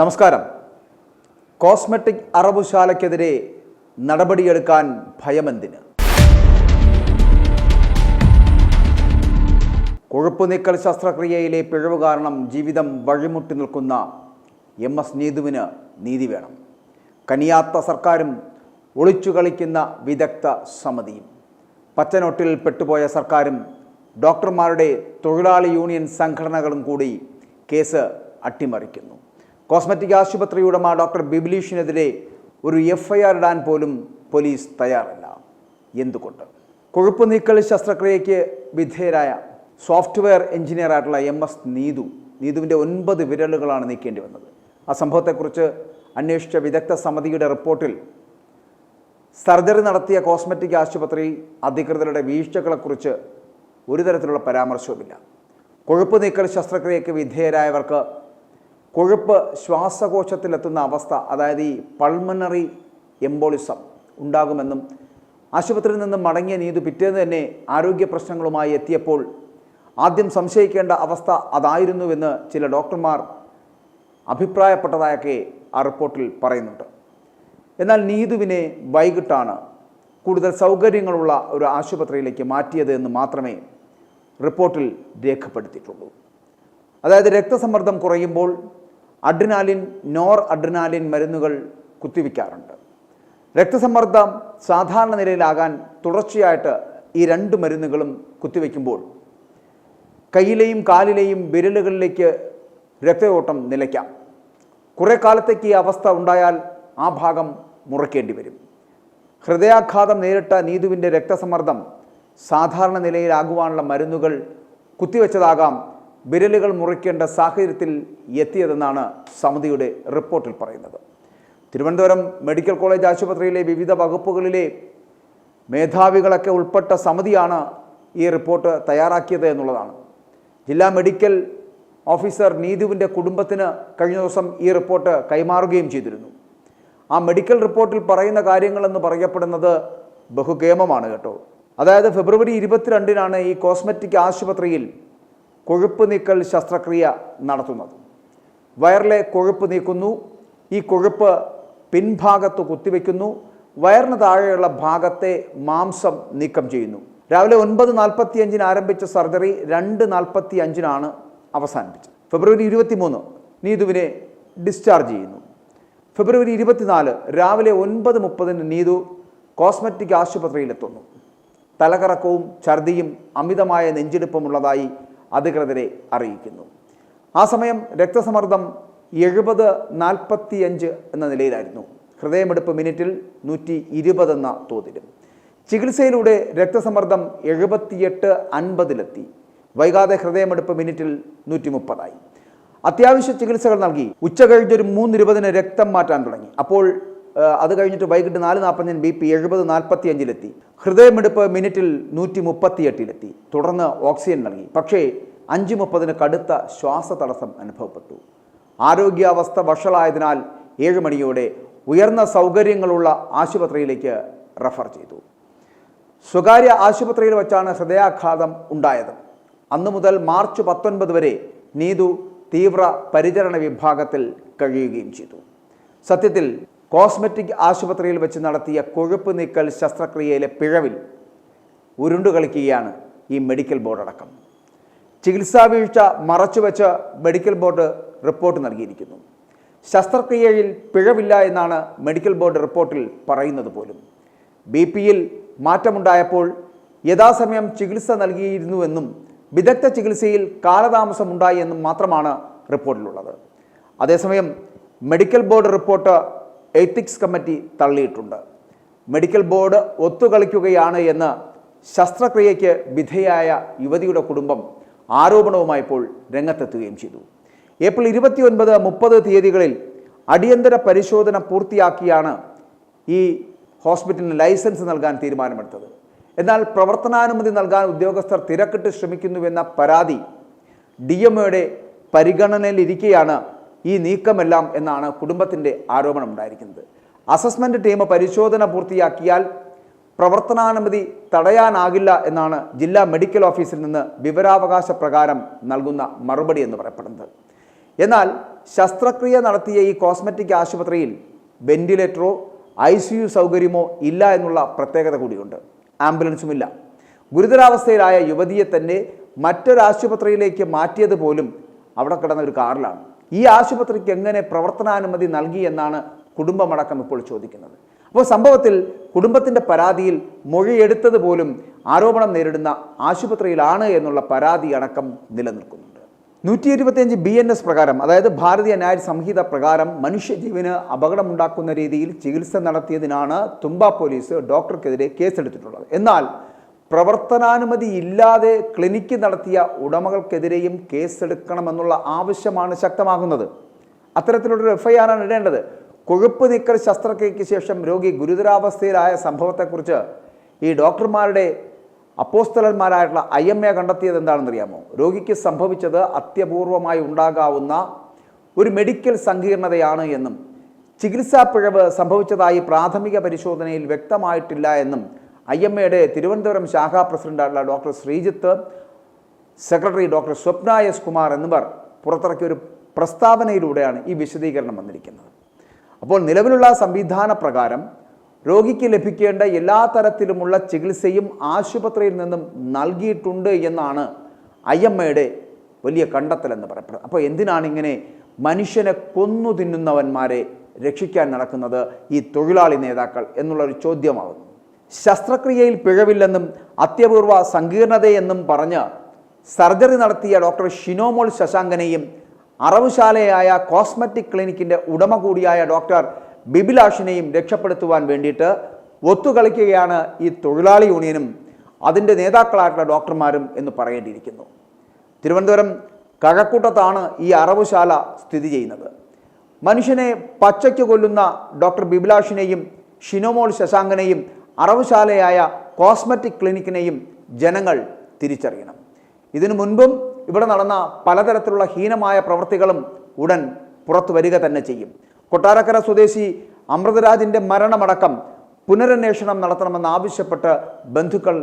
നമസ്കാരം. കോസ്മെറ്റിക് അറവുശാലയ്ക്കെതിരെ നടപടിയെടുക്കാൻ ഭയമെന്തിന്? കൊഴുപ്പ് നീക്കൽ ശസ്ത്രക്രിയയിലെ പിഴവ് കാരണം ജീവിതം വഴിമുട്ടി നിൽക്കുന്ന MS നീതുവിന് നീതി വേണം. കനിയാത്ത സർക്കാരും ഒളിച്ചു കളിക്കുന്ന വിദഗ്ധ സമിതിയും, പച്ചനോട്ടിൽ പെട്ടുപോയ സർക്കാരും ഡോക്ടർമാരുടെ തൊഴിലാളി യൂണിയൻ സംഘടനകളും കൂടി കേസ് അട്ടിമറിക്കുന്നു. കോസ്മെറ്റിക് ആശുപത്രി ഉടമ ഡോക്ടർ ബിബിലീഷിനെതിരെ ഒരു FIR ഇടാൻ പോലും പോലീസ് തയ്യാറല്ല. എന്തുകൊണ്ട്? കൊഴുപ്പ് നീക്കൽ ശസ്ത്രക്രിയയ്ക്ക് വിധേയരായ സോഫ്റ്റ്വെയർ എഞ്ചിനീയറായിട്ടുള്ള MS നീതുവിൻ്റെ 9 വിരലുകളാണ് നീക്കേണ്ടി വന്നത്. ആ സംഭവത്തെക്കുറിച്ച് അന്വേഷിച്ച വിദഗ്ധ സമിതിയുടെ റിപ്പോർട്ടിൽ സർജറി നടത്തിയ കോസ്മെറ്റിക് ആശുപത്രി അധികൃതരുടെ വീഴ്ചകളെക്കുറിച്ച് ഒരു തരത്തിലുള്ള പരാമർശവുമില്ല. കൊഴുപ്പ് നീക്കൽ ശസ്ത്രക്രിയയ്ക്ക് വിധേയരായവർക്ക് കൊഴുപ്പ് ശ്വാസകോശത്തിലെത്തുന്ന അവസ്ഥ, അതായത് ഈ പൾമണറി എംബോളിസം ഉണ്ടാകുമെന്നും ആശുപത്രിയിൽ നിന്നും മടങ്ങിയ നീതു പിറ്റേന്ന് തന്നെ ആരോഗ്യ പ്രശ്നങ്ങളുമായി എത്തിയപ്പോൾ ആദ്യം സംശയിക്കേണ്ട അവസ്ഥ അതായിരുന്നുവെന്ന് ചില ഡോക്ടർമാർ അഭിപ്രായപ്പെട്ടതായൊക്കെ ആ റിപ്പോർട്ടിൽ പറയുന്നുണ്ട്. എന്നാൽ നീതുവിനെ വൈകിട്ടാണ് കൂടുതൽ സൗകര്യങ്ങളുള്ള ഒരു ആശുപത്രിയിലേക്ക് മാറ്റിയത് എന്ന് മാത്രമേ റിപ്പോർട്ടിൽ രേഖപ്പെടുത്തിയിട്ടുള്ളൂ. അതായത് രക്തസമ്മർദ്ദം കുറയുമ്പോൾ അഡ്രിനാലിൻ, നോർ അഡ്രിനാലിൻ മരുന്നുകൾ കുത്തിവയ്ക്കാറുണ്ട്. രക്തസമ്മർദ്ദം സാധാരണ നിലയിലാകാൻ തുടർച്ചയായിട്ട് ഈ 2 മരുന്നുകളും കുത്തിവയ്ക്കുമ്പോൾ കയ്യിലെയും കാലിലെയും വിരലുകളിലേക്ക് രക്തയോട്ടം നിലയ്ക്കാം. കുറേ കാലത്തേക്ക് ഈ അവസ്ഥ ഉണ്ടായാൽ ആ ഭാഗം മുറിക്കേണ്ടി വരും. ഹൃദയാഘാതം നേരിട്ട നീതുവിൻ്റെ രക്തസമ്മർദ്ദം സാധാരണ നിലയിലാകുവാനുള്ള മരുന്നുകൾ കുത്തിവെച്ചതാകാം വിരലുകൾ മുറിക്കേണ്ട സാഹചര്യത്തിൽ എത്തിയതെന്നാണ് സമിതിയുടെ റിപ്പോർട്ടിൽ പറയുന്നത്. തിരുവനന്തപുരം മെഡിക്കൽ കോളേജ് ആശുപത്രിയിലെ വിവിധ വകുപ്പുകളിലെ മേധാവികളൊക്കെ ഉൾപ്പെട്ട സമിതിയാണ് ഈ റിപ്പോർട്ട് തയ്യാറാക്കിയത് എന്നുള്ളതാണ്. ജില്ലാ മെഡിക്കൽ ഓഫീസർ നീതുവിൻ്റെ കുടുംബത്തിന് കഴിഞ്ഞ ദിവസം ഈ റിപ്പോർട്ട് കൈമാറുകയും ചെയ്തിരുന്നു. ആ മെഡിക്കൽ റിപ്പോർട്ടിൽ പറയുന്ന കാര്യങ്ങളെന്ന് പറയപ്പെടുന്നത് ബഹുകേമമാണ് കേട്ടോ. അതായത് ഫെബ്രുവരി 22-നാണ് ഈ കോസ്മെറ്റിക് ആശുപത്രിയിൽ കൊഴുപ്പ് നീക്കൽ ശസ്ത്രക്രിയ നടത്തുന്നത്. വയറിലെ കൊഴുപ്പ് നീക്കുന്നു. ഈ കൊഴുപ്പ് പിൻഭാഗത്ത് കുത്തിവെക്കുന്നു. വയറിന് താഴെയുള്ള ഭാഗത്തെ മാംസം നീക്കം ചെയ്യുന്നു. രാവിലെ 9:45 ആരംഭിച്ച സർജറി 2:45 അവസാനിപ്പിച്ചത്. ഫെബ്രുവരി 23 നീതുവിനെ ഡിസ്ചാർജ് ചെയ്യുന്നു. ഫെബ്രുവരി 24 രാവിലെ 9:30 നീതു കോസ്മെറ്റിക് ആശുപത്രിയിലെത്തുന്നു. തലകറക്കവും ഛർദിയും അമിതമായ നെഞ്ചിടിപ്പുമുള്ളതായി അധികൃതരെ അറിയിക്കുന്നു. ആ സമയം രക്തസമ്മർദ്ദം 70/45 എന്ന നിലയിലായിരുന്നു. ഹൃദയമിടിപ്പ് മിനിറ്റിൽ 120 എന്ന തോതിലും. ചികിത്സയിലൂടെ രക്തസമ്മർദ്ദം 78/50 വൈകാതെ ഹൃദയമിടിപ്പ് മിനിറ്റിൽ 130 അത്യാവശ്യ ചികിത്സകൾ നൽകി. ഉച്ച കഴിഞ്ഞൊരു 3:20 രക്തം മാറ്റാൻ തുടങ്ങി. അപ്പോൾ അത് കഴിഞ്ഞിട്ട് വൈകിട്ട് 4:45 BP 70/45 ഹൃദയമിടിപ്പ് മിനിറ്റിൽ 138 തുടർന്ന് ഓക്സിജൻ നൽകി. പക്ഷേ 5:30 കടുത്ത ശ്വാസതടസ്സം അനുഭവപ്പെട്ടു. ആരോഗ്യാവസ്ഥ വഷളായതിനാൽ 7 മണിയോടെ ഉയർന്ന സൗകര്യങ്ങളുള്ള ആശുപത്രിയിലേക്ക് റഫർ ചെയ്തു. സ്വകാര്യ ആശുപത്രിയിൽ വച്ചാണ് ഹൃദയാഘാതം ഉണ്ടായത്. അന്നു മുതൽ മാർച്ച് 19 വരെ നീതു തീവ്ര പരിചരണ വിഭാഗത്തിൽ കഴിയുകയും ചെയ്തു. സത്യത്തിൽ കോസ്മെറ്റിക് ആശുപത്രിയിൽ വെച്ച് നടത്തിയ കൊഴുപ്പ് നീക്കൽ ശസ്ത്രക്രിയയിലെ പിഴവിൽ ഉരുണ്ടുകളിക്കുകയാണ് ഈ മെഡിക്കൽ ബോർഡ് അടക്കം. ചികിത്സാ വീഴ്ച മറച്ചുവെച്ച് മെഡിക്കൽ ബോർഡ് റിപ്പോർട്ട് നൽകിയിരിക്കുന്നു. ശസ്ത്രക്രിയയിൽ പിഴവില്ല എന്നാണ് മെഡിക്കൽ ബോർഡ് റിപ്പോർട്ടിൽ പറയുന്നത് പോലും. BP-യിൽ മാറ്റമുണ്ടായപ്പോൾ യഥാസമയം ചികിത്സ നൽകിയിരുന്നുവെന്നും വിദഗ്ധ ചികിത്സയിൽ കാലതാമസം ഉണ്ടായി എന്നും മാത്രമാണ് റിപ്പോർട്ടിലുള്ളത്. അതേസമയം medical board report ethics committee തള്ളിയിട്ടുണ്ട്. മെഡിക്കൽ ബോർഡ് ഒത്തുകളിക്കുകയാണ് എന്ന് ശസ്ത്രക്രിയയ്ക്ക് വിധേയായ യുവതിയുടെ കുടുംബം ആരോപണവുമായപ്പോൾ രംഗത്തെത്തുകയും ചെയ്തു. ഏപ്രിൽ 29, 30 തീയതികളിൽ അടിയന്തര പരിശോധന പൂർത്തിയാക്കിയാണ് ഈ ഹോസ്പിറ്റലിന് ലൈസൻസ് നൽകാൻ തീരുമാനമെടുത്തത്. എന്നാൽ പ്രവർത്തനാനുമതി നൽകാൻ ഉദ്യോഗസ്ഥർ തിരക്കിട്ട് ശ്രമിക്കുന്നുവെന്ന പരാതി DMOയുടെ പരിഗണനയിലിരിക്കെയാണ് ഈ നീക്കമെല്ലാം എന്നാണ് കുടുംബത്തിൻ്റെ ആരോപണമുണ്ടായിരിക്കുന്നത്. അസസ്മെൻ്റ് ടീം പരിശോധന പൂർത്തിയാക്കിയാൽ പ്രവർത്തനാനുമതി തടയാനാകില്ല എന്നാണ് ജില്ലാ മെഡിക്കൽ ഓഫീസിൽ നിന്ന് വിവരാവകാശ പ്രകാരം നൽകുന്ന മറുപടി എന്ന് പറയപ്പെടുന്നത്. എന്നാൽ ശസ്ത്രക്രിയ നടത്തിയ ഈ കോസ്മെറ്റിക് ആശുപത്രിയിൽ വെന്റിലേറ്ററോ ICU സൗകര്യമോ ഇല്ല എന്നുള്ള പ്രത്യേകത കൂടിയുണ്ട്. ആംബുലൻസുമില്ല. ഗുരുതരാവസ്ഥയിലായ യുവതിയെ തന്നെ മറ്റൊരാശുപത്രിയിലേക്ക് മാറ്റിയത് പോലും അവിടെ കിടന്ന ഒരു കാറിലാണ്. ഈ ആശുപത്രിക്ക് എങ്ങനെ പ്രവർത്തനാനുമതി നൽകി എന്നാണ് കുടുംബമടക്കം ഇപ്പോൾ ചോദിക്കുന്നത്. അപ്പോൾ സംഭവത്തിൽ കുടുംബത്തിൻ്റെ പരാതിയിൽ മൊഴിയെടുത്തത് പോലും ആരോപണം നേരിടുന്ന ആശുപത്രിയിലാണ് എന്നുള്ള പരാതി അടക്കം നിലനിൽക്കുന്നുണ്ട്. 125 BNS പ്രകാരം, അതായത് ഭാരതീയ ന്യായ സംഹിത പ്രകാരം മനുഷ്യജീവന് അപകടമുണ്ടാക്കുന്ന രീതിയിൽ ചികിത്സ നടത്തിയതിനാണ് തുമ്പ പോലീസ് ഡോക്ടർക്കെതിരെ കേസെടുത്തിട്ടുള്ളത്. എന്നാൽ പ്രവർത്തനാനുമതി ഇല്ലാതെ ക്ലിനിക്ക് നടത്തിയ ഉടമകൾക്കെതിരെയും കേസെടുക്കണമെന്നുള്ള ആവശ്യമാണ് ശക്തമാകുന്നത്. അത്തരത്തിലുള്ളൊരു FIR ആണ് ഇടേണ്ടത്. കൊഴുപ്പ് നീക്കൽ ശസ്ത്രക്രിയയ്ക്ക് ശേഷം രോഗി ഗുരുതരാവസ്ഥയിലായ സംഭവത്തെക്കുറിച്ച് ഈ ഡോക്ടർമാരുടെ അപ്പോസ്തലന്മാരായിട്ടുള്ള IMA കണ്ടെത്തിയത് എന്താണെന്നറിയാമോ? രോഗിക്ക് സംഭവിച്ചത് അത്യപൂർവമായി ഉണ്ടാകാവുന്ന ഒരു മെഡിക്കൽ സങ്കീർണതയാണ് എന്നും ചികിത്സാ പിഴവ് സംഭവിച്ചതായി പ്രാഥമിക പരിശോധനയിൽ വ്യക്തമായിട്ടില്ല എന്നും IMAയുടെ തിരുവനന്തപുരം ശാഖാ പ്രസിഡന്റായിട്ടുള്ള doctor Sreejith, secretary doctor Swapna S. Kumar എന്നിവർ പുറത്തിറക്കിയ ഒരു പ്രസ്താവനയിലൂടെയാണ് ഈ വിശദീകരണം വന്നിരിക്കുന്നത്. അപ്പോൾ നിലവിലുള്ള സംവിധാന പ്രകാരം രോഗിക്ക് ലഭിക്കേണ്ട എല്ലാ തരത്തിലുമുള്ള ചികിത്സയും ആശുപത്രിയിൽ നിന്നും നൽകിയിട്ടുണ്ട് എന്നാണ് IMAയുടെ വലിയ കണ്ടെത്തലെന്ന് പറയപ്പെടുന്നത്. അപ്പോൾ എന്തിനാണ് ഇങ്ങനെ മനുഷ്യനെ കൊന്നു തിന്നുന്നവന്മാരെ രക്ഷിക്കാൻ നടക്കുന്നത് ഈ തൊഴിലാളി നേതാക്കൾ എന്നുള്ളൊരു ചോദ്യമാകുന്നു. ശസ്ത്രക്രിയയിൽ പിഴവില്ലെന്നും അത്യപൂർവ സങ്കീർണതയെന്നും പറഞ്ഞ് സർജറി നടത്തിയ ഡോക്ടർ ഷിനോമോൾ ശശാങ്കനെയും അറവുശാലയായ കോസ്മെറ്റിക് ക്ലിനിക്കിൻ്റെ ഉടമ കൂടിയായ ഡോക്ടർ ബിബിലാഷിനെയും രക്ഷപ്പെടുത്തുവാൻ വേണ്ടിയിട്ട് ഒത്തുകളിക്കുകയാണ് ഈ തൊഴിലാളി യൂണിയനും അതിൻ്റെ നേതാക്കളായിട്ടുള്ള ഡോക്ടർമാരും എന്ന് പറയേണ്ടിയിരിക്കുന്നു. തിരുവനന്തപുരം കഴക്കൂട്ടത്താണ് ഈ അറവുശാല സ്ഥിതി ചെയ്യുന്നത്. മനുഷ്യനെ പച്ചയ്ക്ക് കൊല്ലുന്ന ഡോക്ടർ ബിബിലാഷിനെയും ഷിനോമോൾ ശശാങ്കനെയും അറവുശാലയായ കോസ്മെറ്റിക് ക്ലിനിക്കിനെയും ജനങ്ങൾ തിരിച്ചറിയണം. ഇതിനു മുൻപും ഇവിടെ നടന്ന പലതരത്തിലുള്ള ഹീനമായ പ്രവൃത്തികളും ഉടൻ പുറത്തു വരിക തന്നെ ചെയ്യും. കൊട്ടാരക്കര സ്വദേശി അമൃതരാജിൻ്റെ മരണമടക്കം പുനരന്വേഷണം നടത്തണമെന്നാവശ്യപ്പെട്ട് ബന്ധുക്കൾ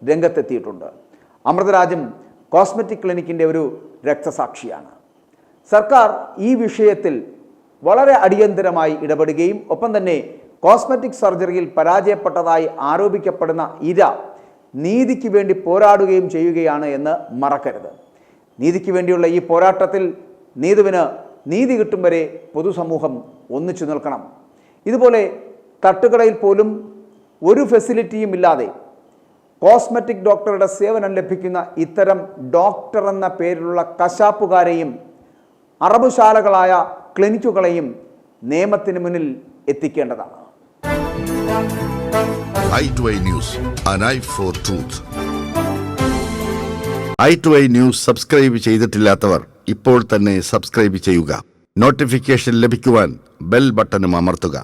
രംഗത്തെത്തിയിട്ടുണ്ട്. അമൃതരാജും കോസ്മെറ്റിക് ക്ലിനിക്കിൻ്റെ ഒരു രക്തസാക്ഷിയാണ്. സർക്കാർ ഈ വിഷയത്തിൽ വളരെ അടിയന്തരമായി ഇടപെടുകയും ഒപ്പം തന്നെ കോസ്മെറ്റിക് സർജറിയിൽ പരാജയപ്പെട്ടതായി ആരോപിക്കപ്പെടുന്ന ഇര നീതിക്ക് വേണ്ടി പോരാടുകയും ചെയ്യുകയാണ് എന്ന് മറക്കരുത്. നീതിക്ക് വേണ്ടിയുള്ള ഈ പോരാട്ടത്തിൽ നീതുവിന് നീതി കിട്ടും വരെ പൊതുസമൂഹം ഒന്നിച്ചു നിൽക്കണം. ഇതുപോലെ തട്ടുകടയിൽ പോലും ഒരു ഫെസിലിറ്റിയും ഇല്ലാതെ കോസ്മെറ്റിക് ഡോക്ടറുടെ സേവനം ലഭിക്കുന്ന ഇത്തരം ഡോക്ടർ എന്ന പേരിലുള്ള കശാപ്പുകാരെയും അറബുശാലകളായ ക്ലിനിക്കുകളെയും നിയമത്തിന് മുന്നിൽ എത്തിക്കേണ്ടതാണ്. i2i News, an eye for truth. i2i News subscribe ചെയ്തിട്ടില്ലാത്തവർ ഇപ്പോൾ തന്നെ സബ്സ്ക്രൈബ് ചെയ്യുക. നോട്ടിഫിക്കേഷൻ ലഭിക്കുവാൻ ബെൽ ബട്ടണും അമർത്തുക.